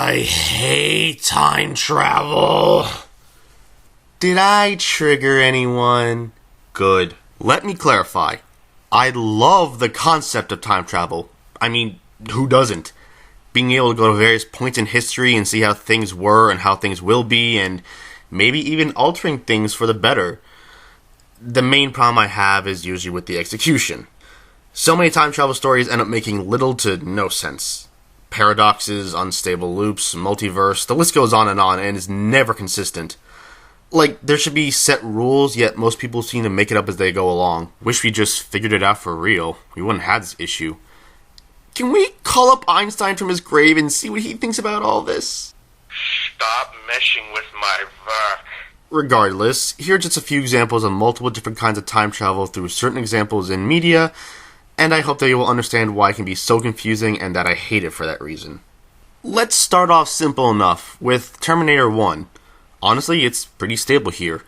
I hate time travel. Did I trigger anyone? Good. Let me clarify. I love the concept of time travel. I mean, who doesn't? Being able to go to various points in history and see how things were and how things will be, and maybe even altering things for the better. The main problem I have is usually with the execution. So many time travel stories end up making little to no sense. Paradoxes, unstable loops, multiverse, the list goes on and is never consistent. Like, there should be set rules, yet most people seem to make it up as they go along. Wish we just figured it out for real. We wouldn't have this issue. Can we call up Einstein from his grave and see what he thinks about all this? Stop messing with my work. Regardless, here are just a few examples of multiple different kinds of time travel through certain examples in media, and I hope that you will understand why it can be so confusing and that I hate it for that reason. Let's start off simple enough with Terminator 1. Honestly, it's pretty stable here.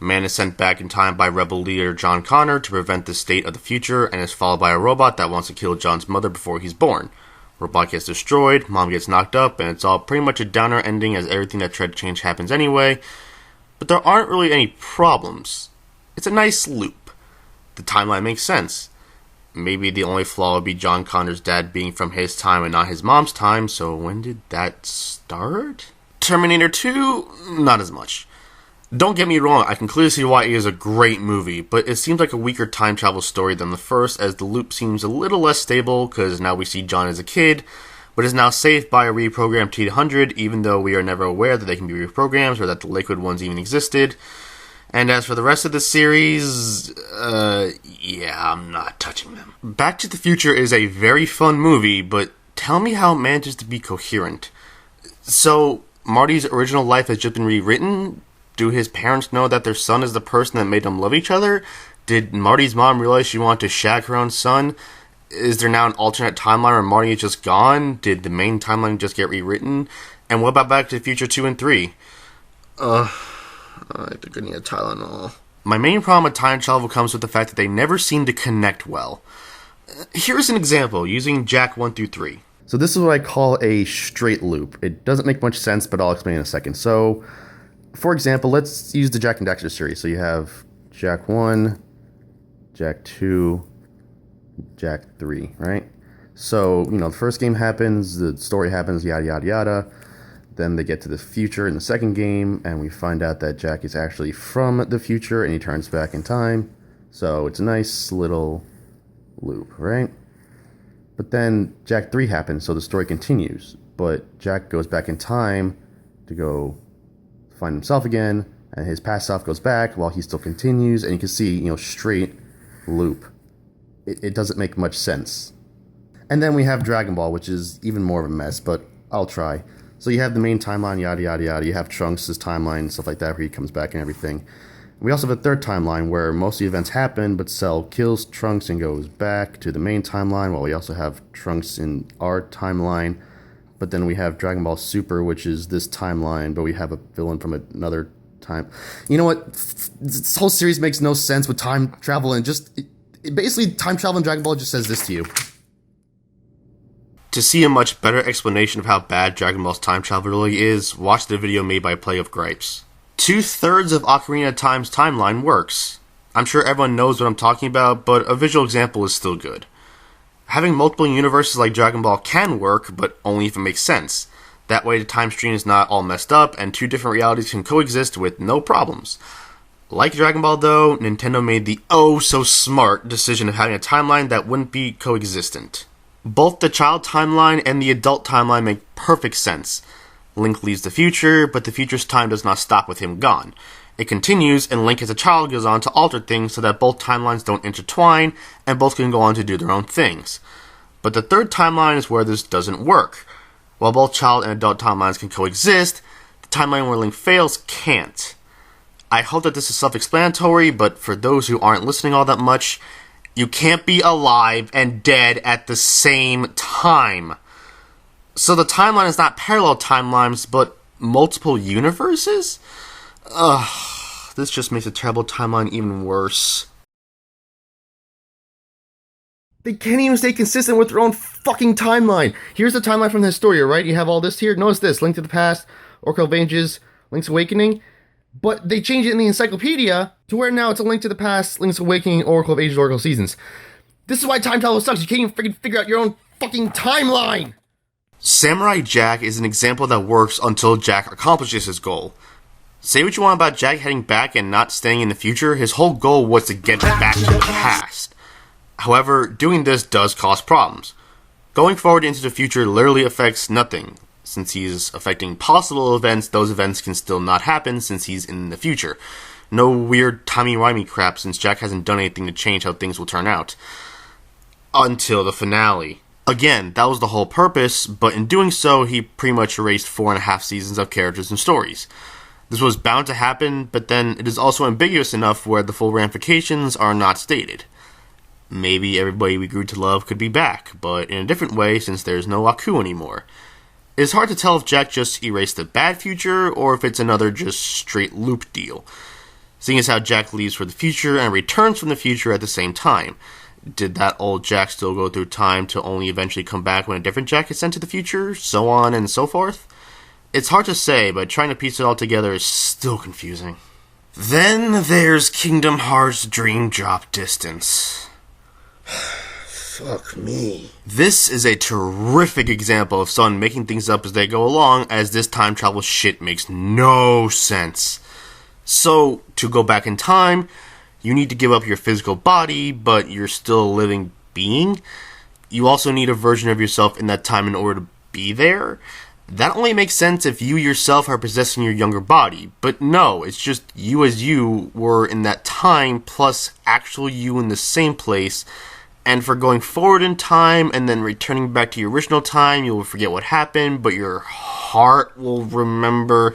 Man is sent back in time by rebel leader John Connor to prevent the state of the future and is followed by a robot that wants to kill John's mother before he's born. Robot gets destroyed, mom gets knocked up, and it's all pretty much a downer ending as everything that tried to change happens anyway. But there aren't really any problems. It's a nice loop. The timeline makes sense. Maybe the only flaw would be John Connor's dad being from his time and not his mom's time, so when did that start? Terminator 2, not as much. Don't get me wrong, I can clearly see why it is a great movie, but it seems like a weaker time travel story than the first, as the loop seems a little less stable, because now we see John as a kid, but is now saved by a reprogrammed T-100, even though we are never aware that they can be reprogrammed, or that the liquid ones even existed. And as for the rest of the series, yeah, I'm not touching them. Back to the Future is a very fun movie, but tell me how it manages to be coherent. So, Marty's original life has just been rewritten? Do his parents know that their son is the person that made them love each other? Did Marty's mom realize she wanted to shag her own son? Is there now an alternate timeline where Marty is just gone? Did the main timeline just get rewritten? And what about Back to the Future 2 and 3? I think I need a Tylenol. My main problem with time travel comes with the fact that they never seem to connect well. Here's an example, using Jack 1 through 3. So this is what I call a straight loop. It doesn't make much sense, but I'll explain in a second. So, for example, let's use the Jack and Daxter series. So you have Jack 1, Jack 2, Jack 3, right? So, the first game happens, the story happens, yada, yada, yada. Then they get to the future in the second game, and we find out that Jack is actually from the future, and he turns back in time. So it's a nice little loop, right? But then Jack 3 happens, so the story continues. But Jack goes back in time to go find himself again, and his past self goes back while he still continues, and you can see, straight loop. It doesn't make much sense. And then we have Dragon Ball, which is even more of a mess, but I'll try. So you have the main timeline, yada, yada, yada. You have Trunks' timeline and stuff like that, where he comes back and everything. We also have a third timeline where most of the events happen, but Cell kills Trunks and goes back to the main timeline, while we also have Trunks in our timeline. But then we have Dragon Ball Super, which is this timeline, but we have a villain from another time. You know what? This whole series makes no sense with time travel, and basically time travel in Dragon Ball just says this to you. To see a much better explanation of how bad Dragon Ball's time travel really is, watch the video made by PlagueofGripe. 2/3 of Ocarina of Time's timeline works. I'm sure everyone knows what I'm talking about, but a visual example is still good. Having multiple universes like Dragon Ball can work, but only if it makes sense. That way the time stream is not all messed up, and two different realities can coexist with no problems. Like Dragon Ball though, Nintendo made the oh-so-smart decision of having a timeline that wouldn't be coexistent. Both the child timeline and the adult timeline make perfect sense. Link leaves the future, but the future's time does not stop with him gone. It continues, and Link as a child goes on to alter things so that both timelines don't intertwine, and both can go on to do their own things. But the third timeline is where this doesn't work. While both child and adult timelines can coexist, the timeline where Link fails can't. I hope that this is self-explanatory, but for those who aren't listening all that much, you can't be alive and dead at the same time. So the timeline is not parallel timelines, but multiple universes? This just makes a terrible timeline even worse. They can't even stay consistent with their own fucking timeline. Here's the timeline from the Historia, right? You have all this here. Notice this. Link to the Past, Oracle of Ages, Link's Awakening. But they changed it in the encyclopedia to where now it's a Link to the Past, Link's Awakening, Oracle of Ages, Oracle of Seasons. This is why time travel sucks. You can't even freaking figure out your own fucking timeline. Samurai Jack is an example that works until Jack accomplishes his goal. Say what you want about Jack heading back and not staying in the future, his whole goal was to get back to the past. However, doing this does cause problems. Going forward into the future literally affects nothing. Since he's affecting possible events, those events can still not happen since he's in the future. No weird timey-wimey crap since Jack hasn't done anything to change how things will turn out. Until the finale. Again, that was the whole purpose, but in doing so, he pretty much erased 4.5 seasons of characters and stories. This was bound to happen, but then it is also ambiguous enough where the full ramifications are not stated. Maybe everybody we grew to love could be back, but in a different way since there's no Aku anymore. It's hard to tell if Jack just erased the bad future, or if it's another just straight loop deal. Seeing as how Jack leaves for the future and returns from the future at the same time. Did that old Jack still go through time to only eventually come back when a different Jack is sent to the future, so on and so forth? It's hard to say, but trying to piece it all together is still confusing. Then there's Kingdom Hearts Dream Drop Distance. Fuck me. This is a terrific example of someone making things up as they go along, as this time travel shit makes no sense. So, to go back in time, you need to give up your physical body, but you're still a living being. You also need a version of yourself in that time in order to be there. That only makes sense if you yourself are possessing your younger body. But no, it's just you as you were in that time, plus actual you in the same place. And for going forward in time and then returning back to your original time, you will forget what happened, but your heart will remember.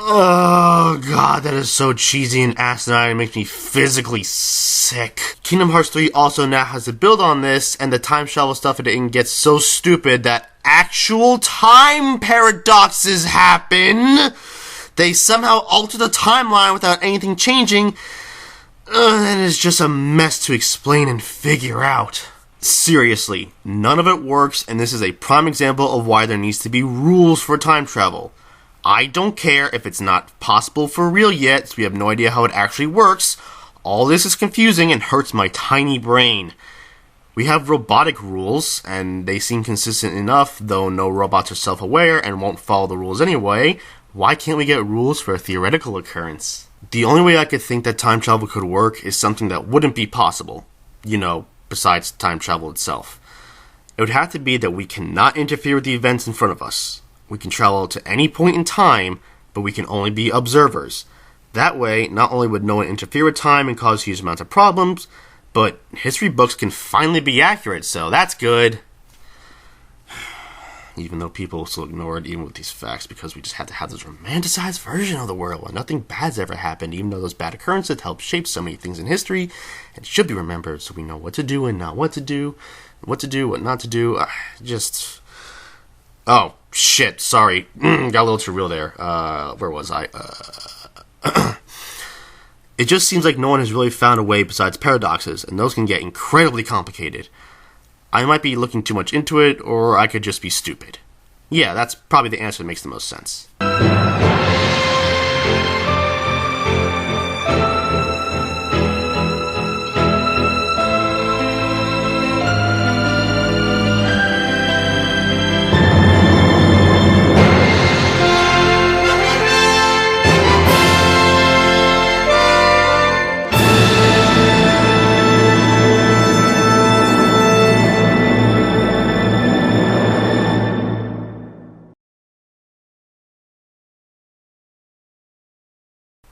Oh god, that is so cheesy and asinine, it makes me physically sick. Kingdom Hearts 3 also now has to build on this, and the time travel stuff it gets so stupid that actual time paradoxes happen. They somehow alter the timeline without anything changing. And it's just a mess to explain and figure out. Seriously, none of it works, and this is a prime example of why there needs to be rules for time travel. I don't care if it's not possible for real yet, so we have no idea how it actually works. All this is confusing and hurts my tiny brain. We have robotic rules, and they seem consistent enough, though no robots are self-aware and won't follow the rules anyway. Why can't we get rules for a theoretical occurrence? The only way I could think that time travel could work is something that wouldn't be possible. You know, besides time travel itself. It would have to be that we cannot interfere with the events in front of us. We can travel to any point in time, but we can only be observers. That way, not only would no one interfere with time and cause huge amounts of problems, but history books can finally be accurate, so that's good. Even though people still ignore it even with these facts because we just have to have this romanticized version of the world where nothing bad's ever happened, even though those bad occurrences help shape so many things in history and should be remembered so we know what to do and not what to do, what not to do. Oh, shit, sorry. Got a little too real there. Where was I? It just seems like no one has really found a way besides paradoxes, and those can get incredibly complicated. I might be looking too much into it, or I could just be stupid. Yeah, that's probably the answer that makes the most sense.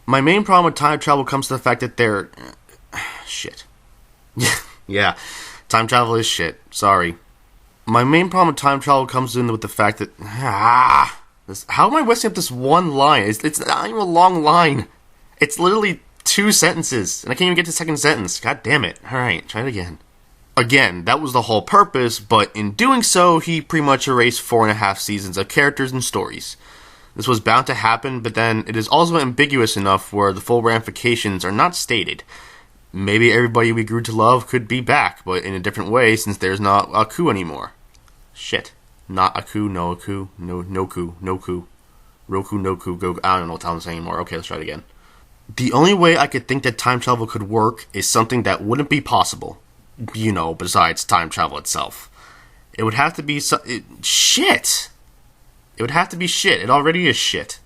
My main problem with time travel comes to the fact that they're... shit. Yeah, time travel is shit. Sorry. My main problem with time travel comes in with the fact that... how am I wasting up this one line? It's not even a long line. It's literally 2 sentences, and I can't even get to the second sentence. God damn it. Alright, try it again. Again, that was the whole purpose, but in doing so, he pretty much erased 4.5 seasons of characters and stories. This was bound to happen, but then it is also ambiguous enough where the full ramifications are not stated. Maybe everybody we grew to love could be back, but in a different way since there's not Aku anymore. Shit. Not Aku, no Aku, no Noku, Noku. Roku, Noku, Goku. I don't know what I'm saying anymore. Okay, let's try it again. The only way I could think that time travel could work is something that wouldn't be possible. Besides time travel itself. It would have to be shit. It would have to be shit. It already is shit.